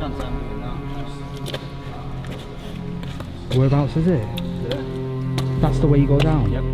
chance I'm moving now. Whereabouts is it? Yeah. That's the way you go down? Yep.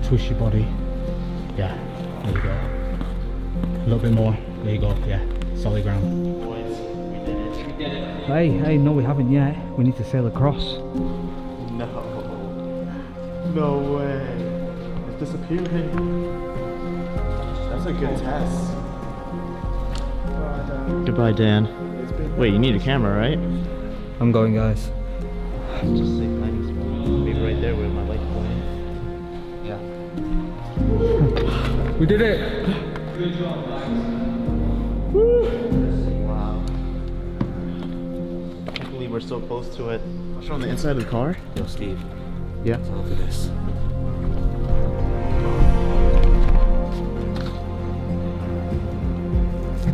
Twist your body. Yeah, there you go. A little bit more. There you go. Yeah, solid ground. Boys, we did it. We did it. Hey, no, we haven't yet. We need to sail across. No. No way. It's disappearing. That's a good test. Goodbye, Dan. Wait, you need a camera, right? I'm going, guys. Just say landing spot. Maybe right there where my light's going. Yeah. We did it! Good job, guys. Wow. I can't believe we're so close to it. I'll show on the inside of the car. Yo, Steve. Yeah. Let's look at this.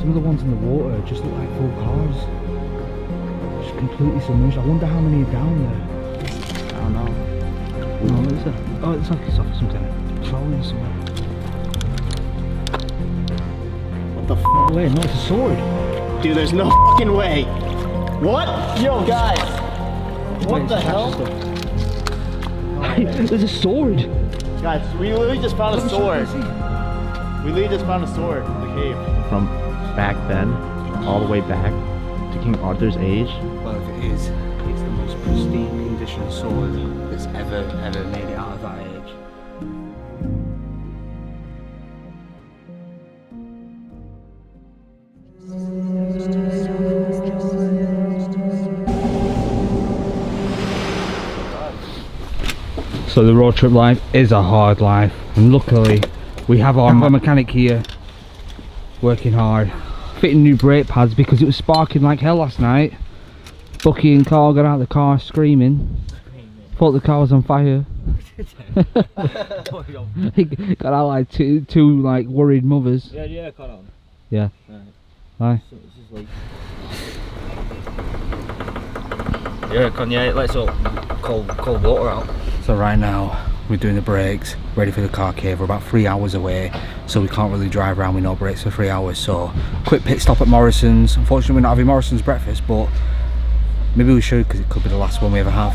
Some of the ones in the water just look like full cars. Just completely submerged. I wonder how many are down there. I don't know. No, what is it? Oh, it's like it's off something. Trolling somewhere. What the f? Wait, no, it's a sword. Dude, there's no fucking way. What? Yo, guys. What Wait, the it's hell? There's a sword. Guys, we literally just found a sword. We literally just found a sword in the cave. From back then, all the way back to King Arthur's age. Well, if it is, it's the most pristine condition sword that's ever made it out of that age. So the road trip life is a hard life, and luckily we have our mechanic here working hard, fitting new brake pads because it was sparking like hell last night. Bucky and Carl got out of the car screaming, thought the car was on fire. He got out like two like worried mothers. Yeah, cut on. Yeah. Right. Aye. So this is like... Yeah, can you let's all cold water out. So right now we're doing the brakes, ready for the car cave. We're about 3 hours away, so we can't really drive around with no brakes for 3 hours. So quick pit stop at Morrison's. Unfortunately we're not having Morrison's breakfast, but maybe we should because it could be the last one we ever have.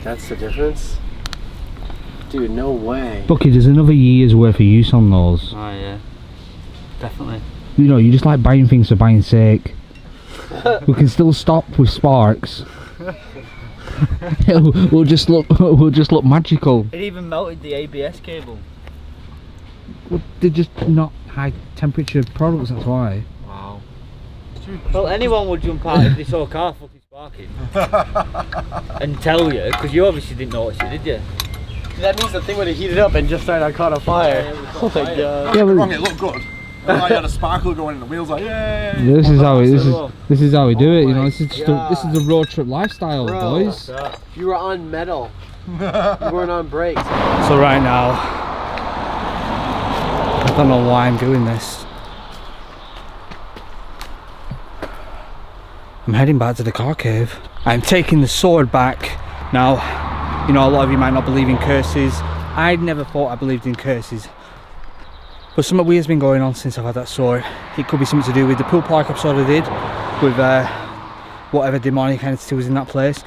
That's the difference? Dude, no way. Bucky, there's another year's worth of use on those. Oh yeah, definitely. You know, you just like buying things for buying sake. We can still stop with sparks. we'll just look magical. It even melted the ABS cable. Well, they're just not high temperature products, that's why. Wow. Well, anyone would jump out if they saw a car fucking sparking and tell you, because you obviously didn't notice it, did you? That means the thing would have heated up and just started caught on fire. Oh my god. Yeah, Don't get me wrong, it looked good. I had a sparkle going in the wheels like, yay! this is how we do it. You know, this is the road trip lifestyle, Bro, boys. You were on metal. You weren't on brakes. So right now, I don't know why I'm doing this. I'm heading back to the car cave. I'm taking the sword back. Now, you know, a lot of you might not believe in curses. I never thought I believed in curses. But something weird's been going on since I've had that sword. It could be something to do with the pool park episode I did, with whatever demonic entity was in that place.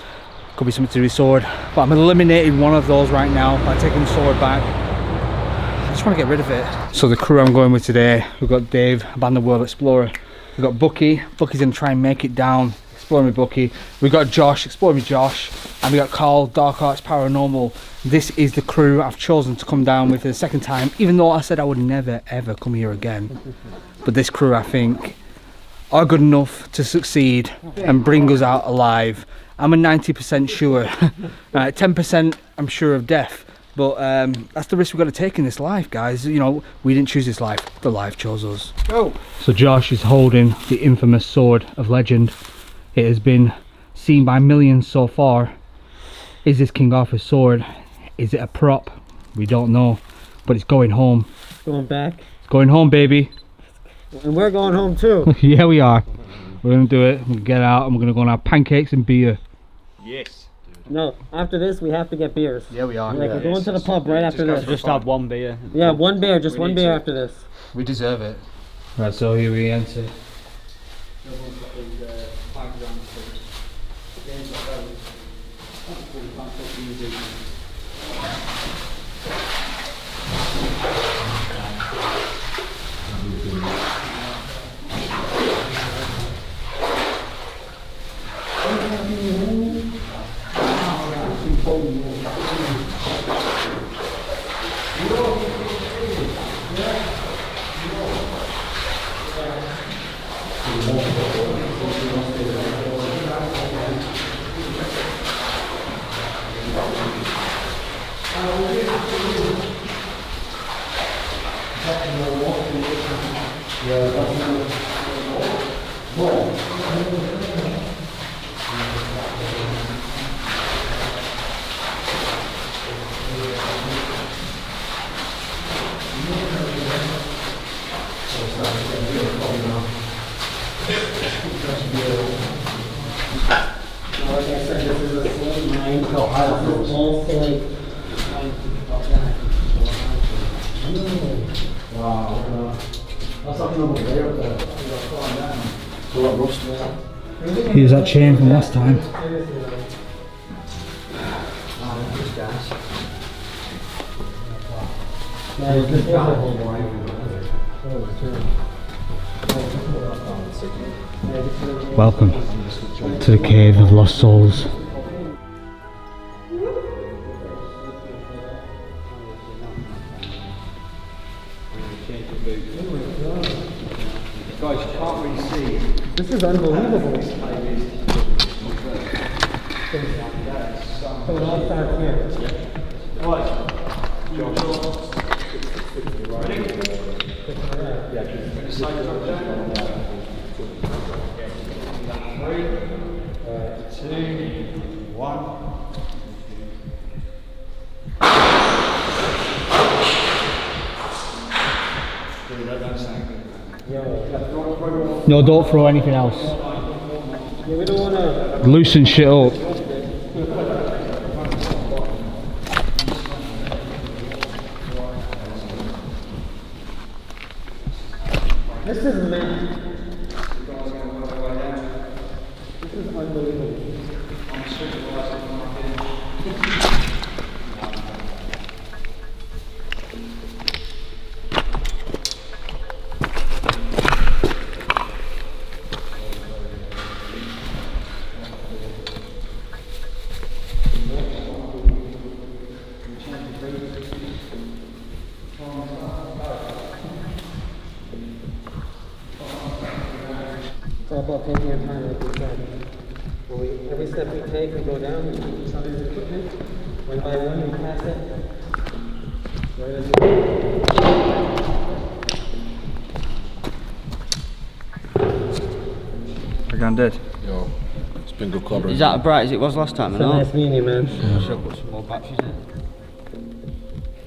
Could be something to do with sword. But I'm eliminating one of those right now by taking the sword back. I just want to get rid of it. So the crew I'm going with today, we've got Dave, Abandoned World Explorer. We've got Bucky. Bucky's going to try and make it down, exploring with Bucky. We've got Josh, exploring with Josh. And we got Carl, Dark Arts Paranormal. This is the crew I've chosen to come down with for the second time, even though I said I would never ever come here again. But this crew, I think, are good enough to succeed and bring us out alive. I'm a 90% sure. 10% I'm sure of death, But that's the risk we've got to take in this life, guys. You know, we didn't choose this life, the life chose us. Go! So Josh is holding the infamous sword of legend. It has been seen by millions so far. Is this King Arthur's sword? Is it a prop? We don't know. But it's going home. Going back. It's going home, baby. And we're going home too. Yeah, we are. We're going to do it. We're going to get out and we're going to go and have pancakes and beer. Yes. No, after this we have to get beers. Yeah, we are. Like we're going to the pub right after this. Just have one beer. Yeah, one beer, just one beer after this. We deserve it. Right, so here we enter. Here's that chain from last time. Welcome to the Cave of Lost Souls. Guys, you can't really see. This is unbelievable. So it all starts here. No, don't throw anything else. Yeah, we don't want to. Loosen shit up. This is meant. This is unbelievable. It's all about taking your time, like we said. Every step we take, we go down, we put each other's equipment. One by one, we pass it. Right as We're gone dead. Yo, it's been good clubbing. Is that as bright as it was last time or not? nice meeting you, man. Should put some more batteries in.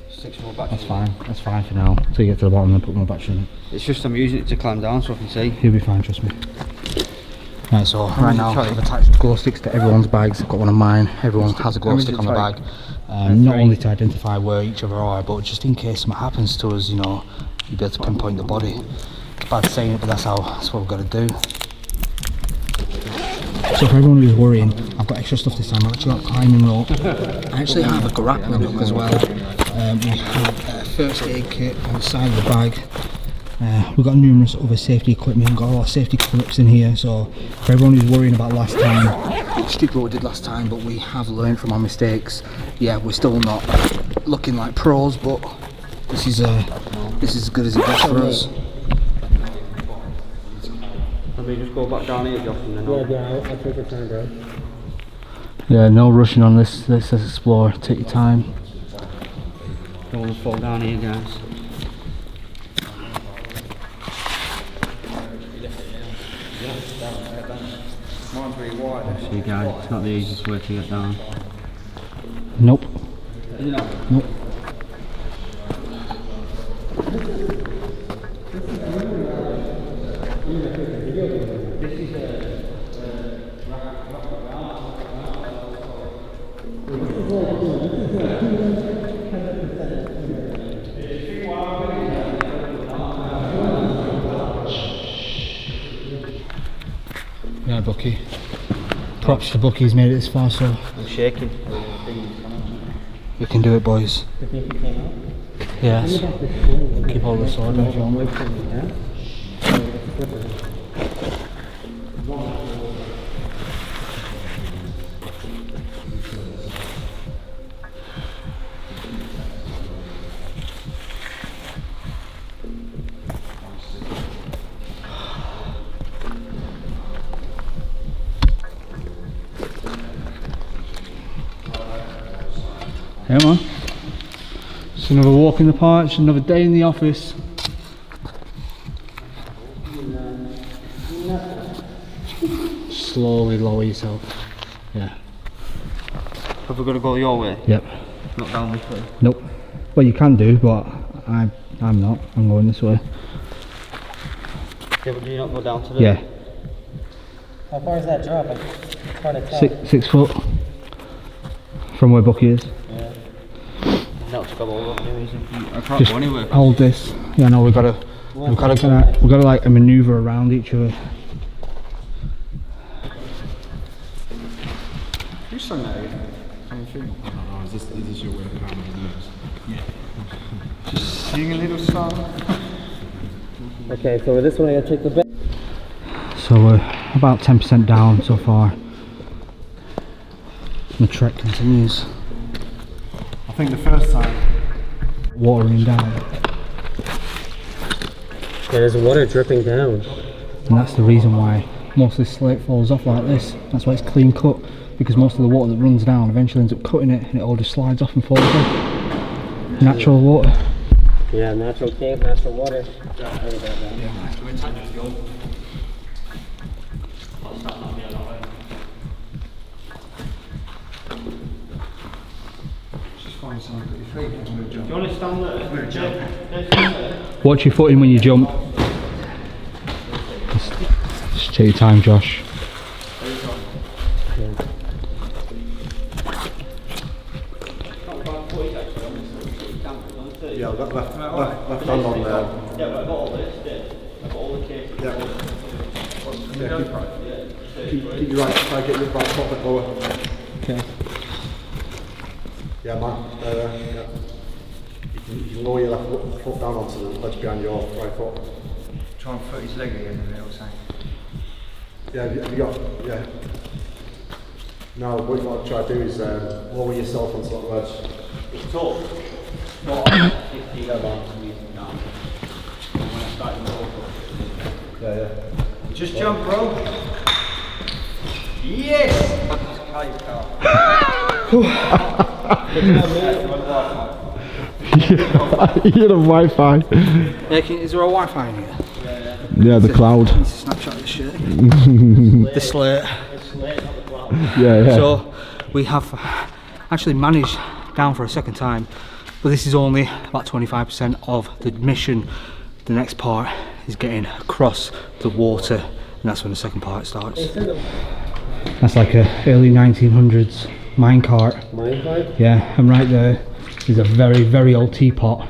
6 more batteries. That's fine for now. Till you get to the bottom and put more batteries in it. It's just I'm using it to climb down so I can see. He'll be fine, trust me. Right, so right now I've attached glow sticks to everyone's bags. I've got one of mine. Everyone has a glow stick on the bag. Not only to identify where each other are, but just in case something happens to us, you know, you'll be able to pinpoint the body. It's bad saying it, but that's what we've got to do. So for everyone who's worrying, I've got extra stuff this time. I've actually got a climbing rope. I actually have a grappling hook as well. We have a first aid kit on the side of the bag. We've got numerous other safety equipment. We've got a lot of safety clips in here. So for everyone who's worrying about last time, it's stupid what we did last time, but we have learned from our mistakes. Yeah, we're still not looking like pros, but this is as good as it gets for us. Let me just go back down here, Josh, and then Yeah, I'll take your time, bro. Yeah, no rushing on this. Let's explore. Take your time. Don't want to fall down here, guys. See guys, it's not the easiest way to get down. Nope. Nope. Nope. Yeah, Bucky. Props to Bucky, he's made it this far, so I'm shaking. we can do it, boys. You think he came out? Yes. Keep hold of the sword if you want. Yeah, man. It's another walk in the park, it's another day in the office. Slowly lower yourself. Yeah. Have we got to go your way? Yep. Not down this way? Nope. Well, you can do, but I'm not. I'm going this way. Yeah, but do you not go down to the... Yeah. How far is that drop? It's hard to tell. 6 foot from where Bucky is. Yeah. No, it's got all up there, isn't it? I can't Just go anywhere. hold this. Yeah, no, we've got to like maneuver around each other. Who's sung that again? Anything? I don't know, is this your way of how many notes? Yeah. Just sing a little song. Okay, so with this one I gotta take the bed. So we're about 10% down so far. The trek continues. I think the first time. Watering down. There's water dripping down. And that's the reason why most of this slate falls off like this. That's why it's clean cut, because most of the water that runs down eventually ends up cutting it and it all just slides off and falls off. Natural water. Yeah, natural cave, natural water. Do you want to stand there? Watch your footing when you jump. Just take your time, Josh. Yeah, I've got left hand on there. Yeah, but I've got all this, I've got all the cases. Keep your right, try to get your back foot lower. Okay. Yeah, man. Yeah. You can lower your left foot down onto the ledge behind your right foot. Try and put his leg again in the middle, say. Yeah, have you got, yeah. Now, what you want to try to do is lower yourself onto that ledge. It's tall. Not 50 yards to me down. When I start to go. Yeah. Just jump, bro. Yes! You had a Wi-Fi. Yeah, is there a Wi-Fi in here? Yeah, the cloud. Need to snapshot this shit. The slate. Yeah. So we have actually managed down for a second time, but this is only about 25% of the mission. The next part is getting across the water, and that's when the second part starts. That's like a early 1900s minecart. Minecart? Yeah, and right there is a very, very old teapot.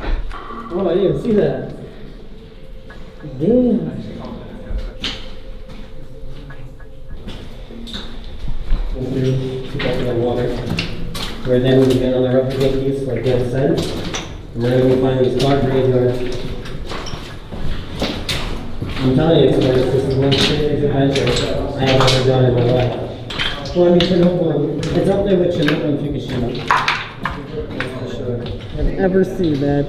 Oh, I didn't even see that. Damn. Keep up the water. Where then we get on the rubber dickies for the ascent. And then we find these car graveyards. I'm telling you, this is one of the craziest adventures I have ever done in my life. Well, I mean, Chernobyl, it's up there with Chernobyl and Fukushima. That's for sure. I've ever seen that.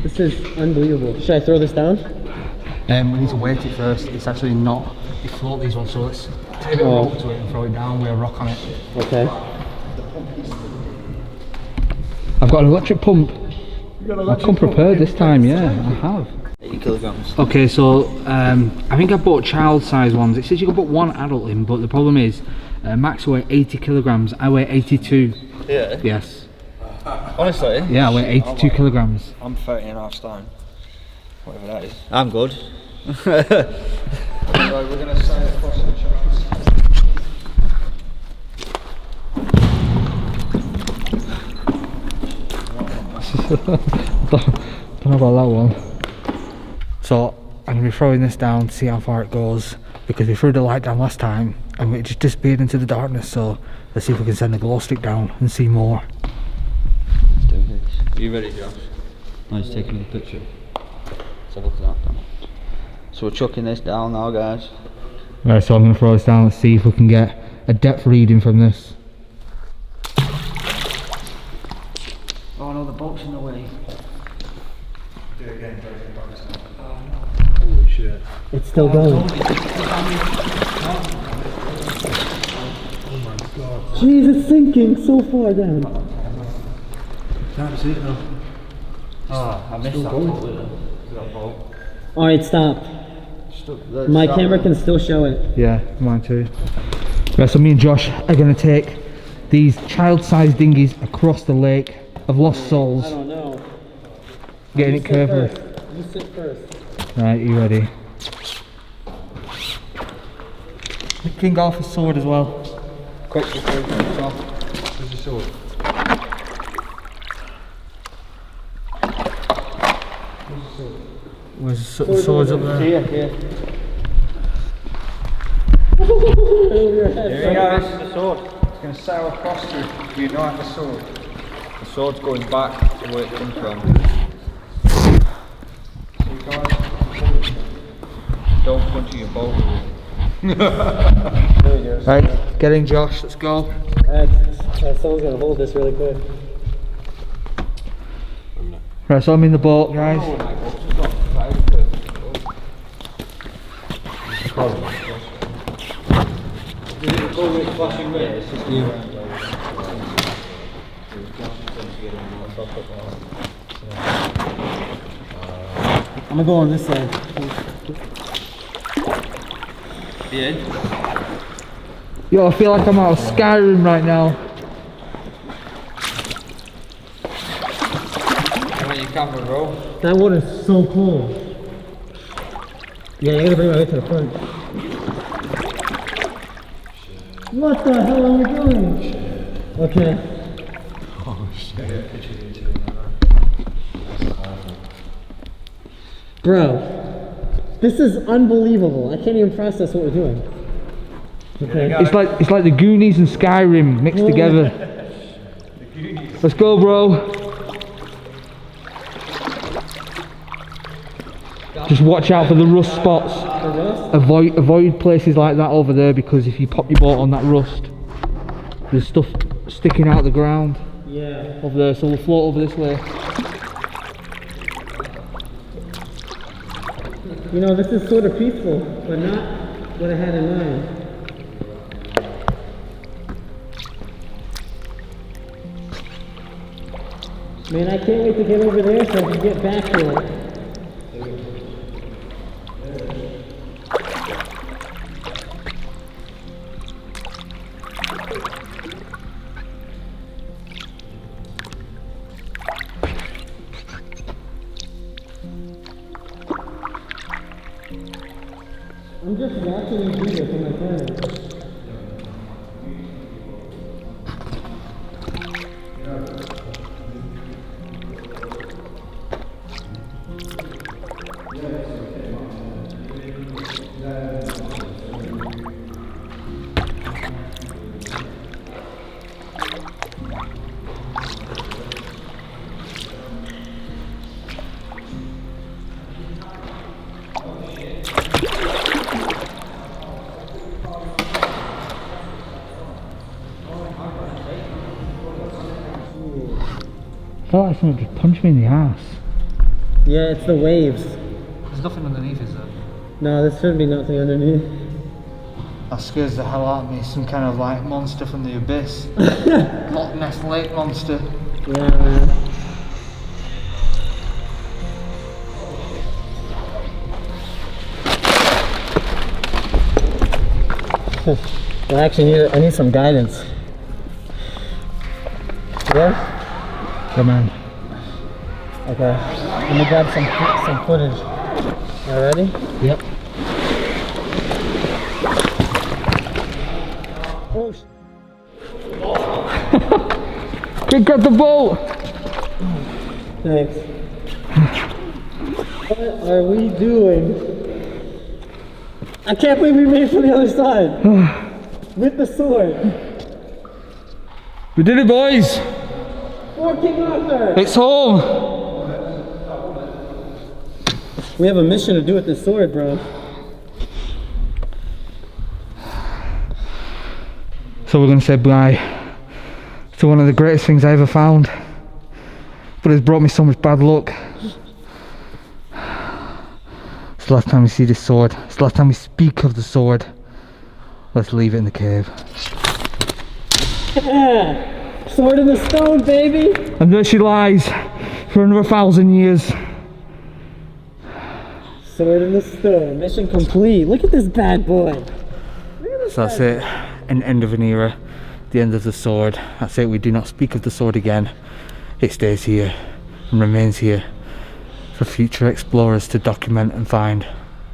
This is unbelievable. Should I throw this down? We need to weight it first. It's actually not. You float these ones, so let's take a bit of rope to it and throw it down with a rock on it. Okay. I've got an electric pump. I've come prepared this time, yeah, I have. 80 kilograms. Okay, so I think I bought child size ones. It says you can put one adult in, but the problem is max weigh 80 kilograms. I weigh 82. Yeah? Yes. Honestly? Yeah, I weigh 82 kilograms. I'm 30.5 stone. Whatever that is. I'm good. Right, we're going to sail across the channel. Don't know about that one. So I'm going to be throwing this down to see how far it goes, because we threw the light down last time and it just disappeared into the darkness. So let's see if we can send the glow stick down and see more. Let's do this. Are you ready, Josh? I was taking a picture. Let's have a look at that. So we're chucking this down now, guys. Right, so I'm going to throw this down. Let's see if we can get a depth reading from this. Oh no, the boat's in the way. Do it again, holy shit. It's still going. Oh my god. Jeez, it's sinking so far down. Can't see it now. Oh, I missed that boat. Alright, stop. My camera can still show it. Yeah, mine too. Right, so me and Josh are going to take these child-sized dinghies across the lake of Lost Souls. I don't know. Getting it carefully. You sit first. Right, you ready? King Arthur's sword as well. Quick, stop. Where's your sword? Where's the swords up there? Here. Here we go, this is the sword. It's going to sail across to unite the sword. The sword's going back to where it came from. So guys, don't punch your boat. There you go. Right, get in, Josh, let's go. Someone's gonna hold this really quick. Right, so I'm in the boat, guys. I'm gonna go on this side. Yo, I feel like I'm out of Skyrim right now. That water's so cool. Yeah, you gotta bring it right to the front. What the hell are we doing? Okay. Bro, this is unbelievable. I can't even process what we're doing. Okay. It's like the Goonies and Skyrim mixed together. Let's go, bro. Just watch out for the rust spots. Avoid places like that over there, because if you pop your boat on that rust, there's stuff sticking out the ground. Yeah. Over there, so we'll float over this way. You know, this is sort of peaceful, but not what I had in mind. Man, I can't wait to get over there so I can get back to it. I'm just watching you do this on my phone. I felt like someone just punched me in the ass. Yeah, it's the waves. There's nothing underneath, is there? No, there should be nothing underneath. That scares the hell out of me. Some kind of like monster from the abyss. Loch Ness Lake monster. Yeah, man. I actually need some guidance. Yeah? Come on. Okay. Let me grab some footage. You ready? Yep. Oh, Quick, grab the boat! thanks. What are we doing? I can't believe we made it to the other side. With the sword. We did it, boys! For King Arthur! It's home! We have a mission to do with this sword, bro. So we're going to say bye to one of the greatest things I ever found, but it's brought me so much bad luck. It's the last time we see this sword. It's the last time we speak of the sword. Let's leave it in the cave. Yeah. Sword in the stone, baby! And there she lies for another 1,000 years. Sword in the stone. Mission complete. Look at this bad boy. Look at this So that's bad it. An end of an era. The end of the sword. That's it. We do not speak of the sword again. It stays here and remains here for future explorers to document and find.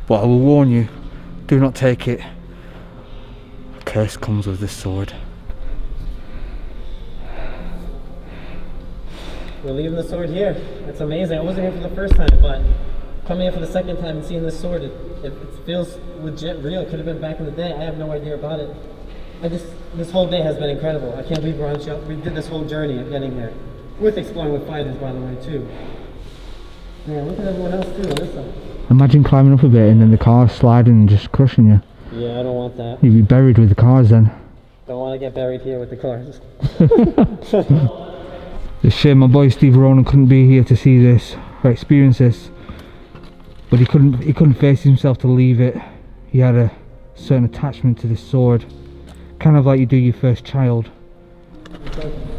But I will warn you, do not take it. A curse comes with this sword. We're leaving the sword here. It's amazing. I wasn't here for the first time, but coming here for the second time and seeing this sword, it feels legit real. It could have been back in the day. I have no idea about it. This whole day has been incredible. I can't believe we're on show. We did this whole journey of getting here. With exploring with fighters, by the way, too. Yeah, look at everyone else too on this side. Imagine climbing up a bit and then the car sliding and just crushing you. Yeah, I don't want that. You'd be buried with the cars then. Don't want to get buried here with the cars. It's a shame my boy Steve Ronan couldn't be here to see this or experience this, but he couldn't face himself to leave it. He had a certain attachment to this sword, kind of like you do your first child.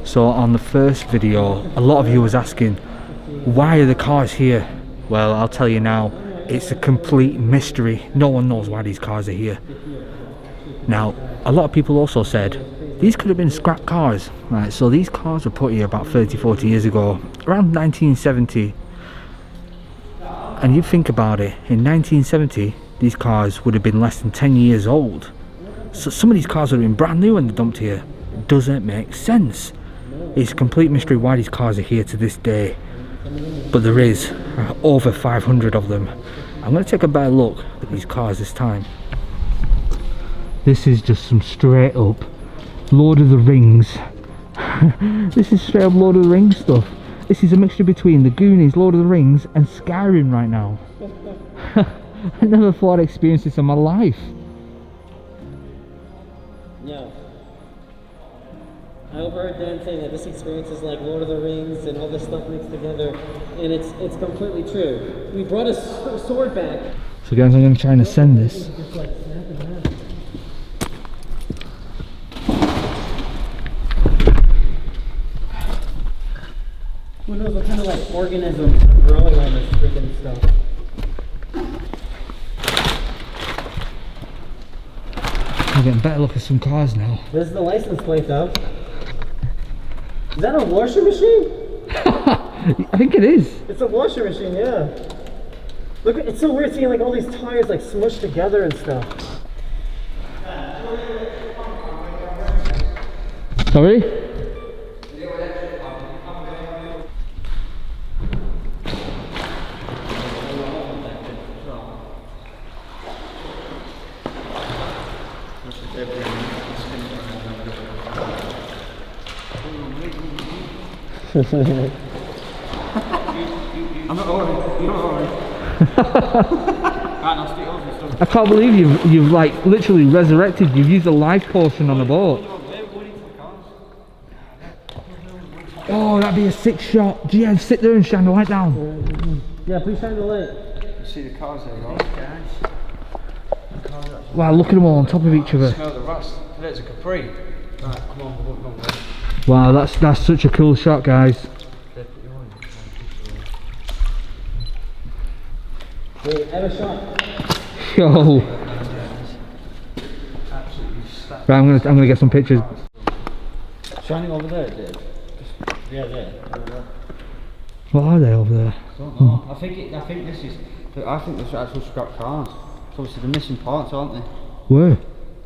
So on the first video, a lot of you was asking, why are the cars here? Well, I'll tell you now, it's a complete mystery. No one knows why these cars are here. Now, a lot of people also said these could have been scrap cars, right? So these cars were put here about 30-40 years ago, around 1970. And you think about it, in 1970 these cars would have been less than 10 years old. So some of these cars would have been brand new when they're dumped here. It doesn't make sense. It's a complete mystery why these cars are here to this day. But there is over 500 of them. I'm going to take a better look at these cars this time. This is just some straight up Lord of the Rings. This is straight up Lord of the Rings stuff. This is a mixture between the Goonies, Lord of the Rings and Skyrim right now. I never thought I'd experience this in my life. Yeah. I overheard Dan saying that this experience is like Lord of the Rings and all this stuff mixed together, and it's completely true. We brought a sword back. So guys, I'm going to try and ascend this. Who knows what kind of like organisms are growing on this freaking stuff. I'm getting a better look at some cars now. This is the license plate though. Is that a washer machine? I think it is. It's a washer machine, yeah. Look, it's so weird seeing like all these tires like smushed together and stuff. Sorry? I'm not alright. You're alright. I can't believe you've like literally resurrected. You've used a life potion on the boat. Oh, that'd be a sick shot. Gia, sit there and shine the light down. Yeah, please shine the light. You see the cars there, guys? Wow, look at them all on top of each other. Smell the rust. There's a Capri. Right, come on. Wow, that's such a cool shot, guys. Wait, have a shot. Yo. Right, I'm gonna get some pictures. Shine it over there, Dave. Yeah, there. What are they over there? I don't know. I think this is actual scrap cars. So obviously they're missing parts, aren't they? Where?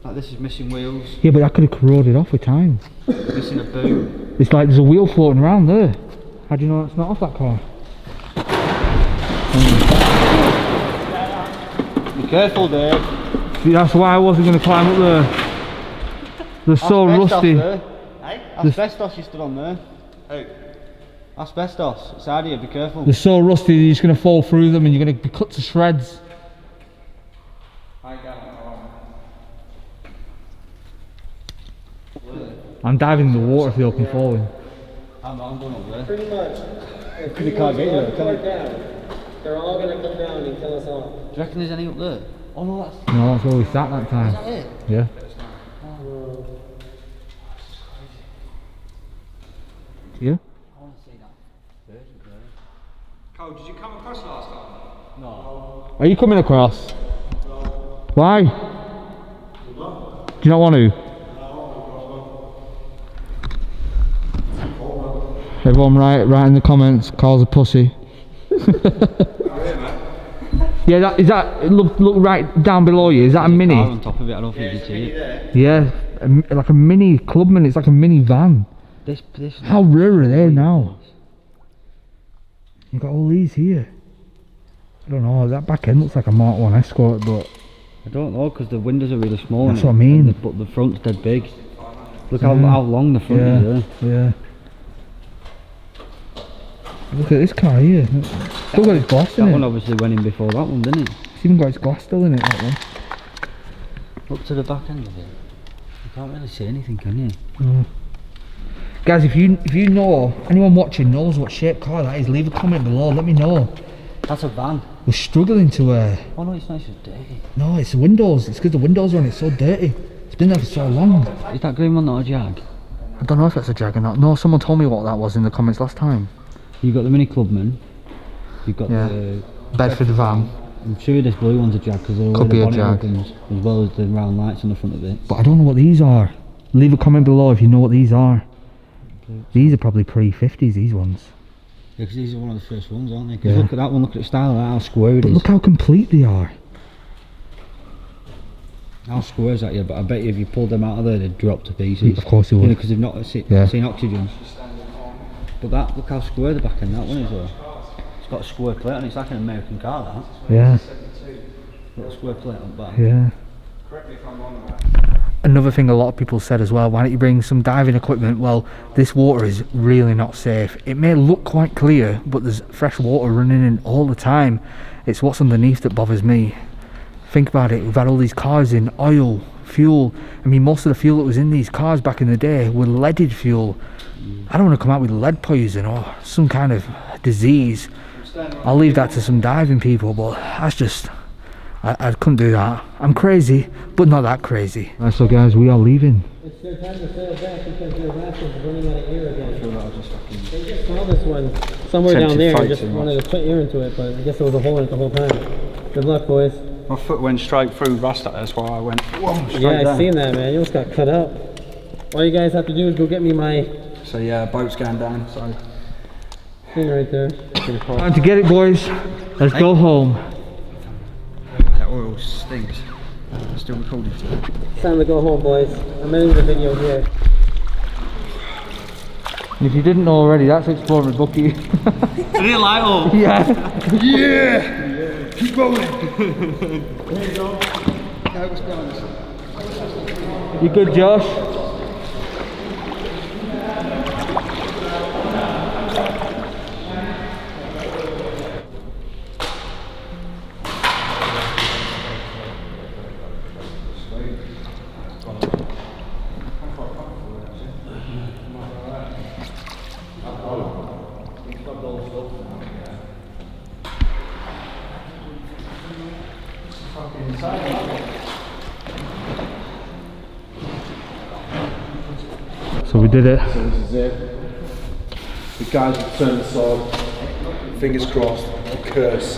Like this is missing wheels, Yeah, but that could have corroded off with time. missing a boot. It's like there's a wheel floating around there. How do you know it's not off that car? Be careful, Dave. See, that's why I wasn't going to climb up there. They're so rusty. Asbestos you stood on there. Hey. Asbestos. It's out here, be careful. They're so rusty you're just going to fall through them and you're going to be cut to shreds. I'm diving in the water if they open falling. I'm going over there. Pretty much. If They can't get you, want to can come they? down, they're all going to come down and kill us all. Do you reckon there's any up there? Oh no, that's... No, that's where we sat that time. Is that it? Yeah. Yeah? I want to see that virgin grave. Cole, did you come across last time? No. Are you coming across? Why? Do you not want to? Everyone write in the comments, Carl's a pussy. Yeah, look right down below you, is that a mini? Car on top of it, I don't think you can see it. Yeah, like a mini clubman, it's like a mini van. This How rare are they now? You've got all these here. I don't know, that back end looks like a Mark 1 Escort, but... I don't know, because the windows are really small. That's what I mean. But the front's dead big. Look how long the front is there. Yeah. Look at this car here. Still got its glass in That it. one obviously went in before that one, didn't it? It's even got its glass still in it, that one. Up to the back end of it. You can't really see anything, can you? Guys, if you know, anyone watching knows what shape car that is, leave a comment below, let me know. That's a van. We're struggling to Oh no, it's not, it's just dirty. no, it's the windows, it's because the windows are on it, so dirty. It's been there for so long. Is that green one not a Jag? I don't know if that's a Jag or not. No, someone told me what that was in the comments last time. You've got the Mini Clubman. You've got Yeah. the... Bedford van. I'm sure this blue one's a Jag because they're all Could the be a bonnet Jag. opens, as well as the round lights on the front of it. But I don't know what these are. Leave a comment below if you know what these are. These are probably pre-50s, these ones. Yeah, because these are one of the first ones, aren't they? 'Cause Yeah. look at that one, look at the style of that, how square it But is. look how complete they are. How square is that, yeah, but I bet you if you pulled them out of there, they'd drop to pieces. Of course they would. Because they've not Yeah. seen oxygen. But that, look how square the back end that one is though. It's got a square plate on it, it's like an American car that. Yeah, Got a square plate on the back. yeah. Another thing a lot of people said as well, why don't you bring some diving equipment? Well, this water is really not safe. It may look quite clear, but there's fresh water running in all the time. It's what's underneath that bothers me. Think about it, we've had all these cars in, oil, fuel. I mean, most of the fuel that was in these cars back in the day were leaded fuel. I don't want to come out with lead poison or some kind of disease. I'll leave that to some diving people, but that's just... I couldn't do that. I'm crazy, but not that crazy. Right, so guys, we are leaving. It's their time to sail back because their raft is running out of air again. They just saw this one somewhere down there and just wanted to put air into it, but I guess there was a hole in it the whole time. Good luck, boys. My foot went straight through rust, that's why I went, whoa, straight Yeah, down. I seen that, man. You almost got cut up. All you guys have to do is go get me my So yeah, boat's going down, so... thing right there. Time to get it, boys. Let's go home. That oil stinks. I'm still recording. It's time to go home, boys. I'm ending the video here. And if you didn't know already, that's Exploring with Bucky. Real light up. Yeah. Yeah! Keep going! There you go. How was going? You good, Josh? So we did it. So this is it. The guys returned the sword. Fingers crossed. The curse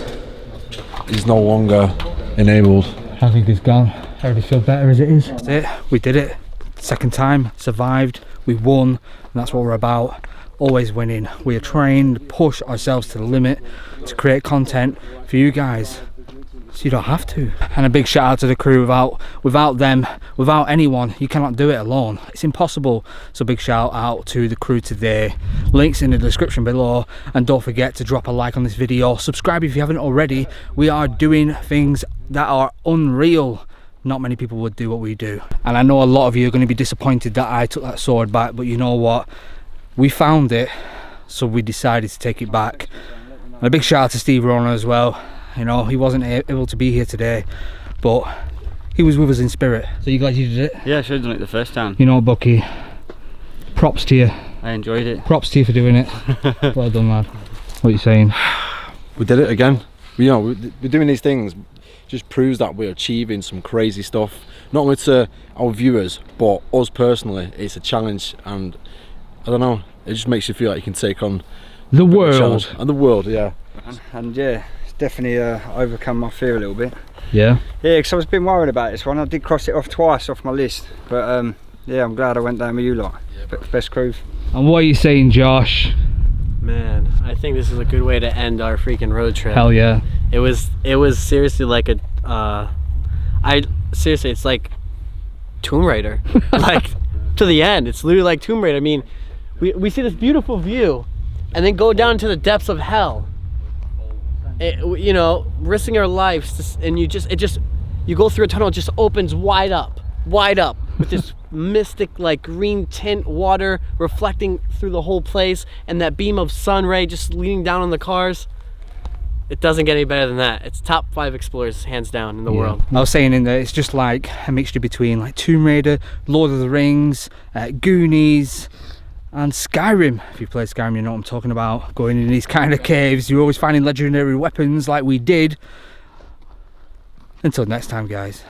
is no longer enabled. I think it's gone. I already feel better as it is. That's it. We did it. Second time. Survived. We won. And that's what we're about. Always winning. We are trained to push ourselves to the limit to create content for you guys, so you don't have to. And a big shout out to the crew. Without them, without anyone, you cannot do it alone. It's impossible. So big shout out to the crew today. Links in the description below, and don't forget to drop a like on this video. Subscribe if you haven't already. We are doing things that are unreal. Not many people would do what we do, and I know a lot of you are going to be disappointed that I took that sword back, but you know what, we found it, so we decided to take it back. And a big shout out to Steve Rona as well. You know, he wasn't able to be here today, but he was with us in spirit. So you glad you did it? Yeah, I should have done it the first time. You know, Bucky, props to you. I enjoyed it. Props to you for doing it. Well done, lad. What are you saying? We did it again. You know, we're doing these things. Just proves that we're achieving some crazy stuff. Not only to our viewers, but us personally. It's a challenge, and I don't know, it just makes you feel like you can take on the world. And the world, yeah. And yeah, it's definitely overcome my fear a little bit. Yeah? Yeah, because I was been worried about this one. I did cross it off twice off my list, but yeah, I'm glad I went down with you lot. Best crew. And what are you saying, Josh? Man, I think this is a good way to end our freaking road trip. Hell yeah. It was seriously like a seriously, it's like Tomb Raider. Like to the end, it's literally like Tomb Raider. I mean, we see this beautiful view and then go down to the depths of hell. You know, risking our lives, and you go through a tunnel, it just opens wide up with this mystic like green tint water reflecting through the whole place, and that beam of sun ray just leaning down on the cars. It doesn't get any better than that. It's top 5 explorers hands down in the world. I was saying in there, it's just like a mixture between like Tomb Raider, Lord of the Rings, Goonies, and Skyrim. If you play Skyrim, you know what I'm talking about. Going in these kind of caves, you're always finding legendary weapons like we did. Until next time, guys.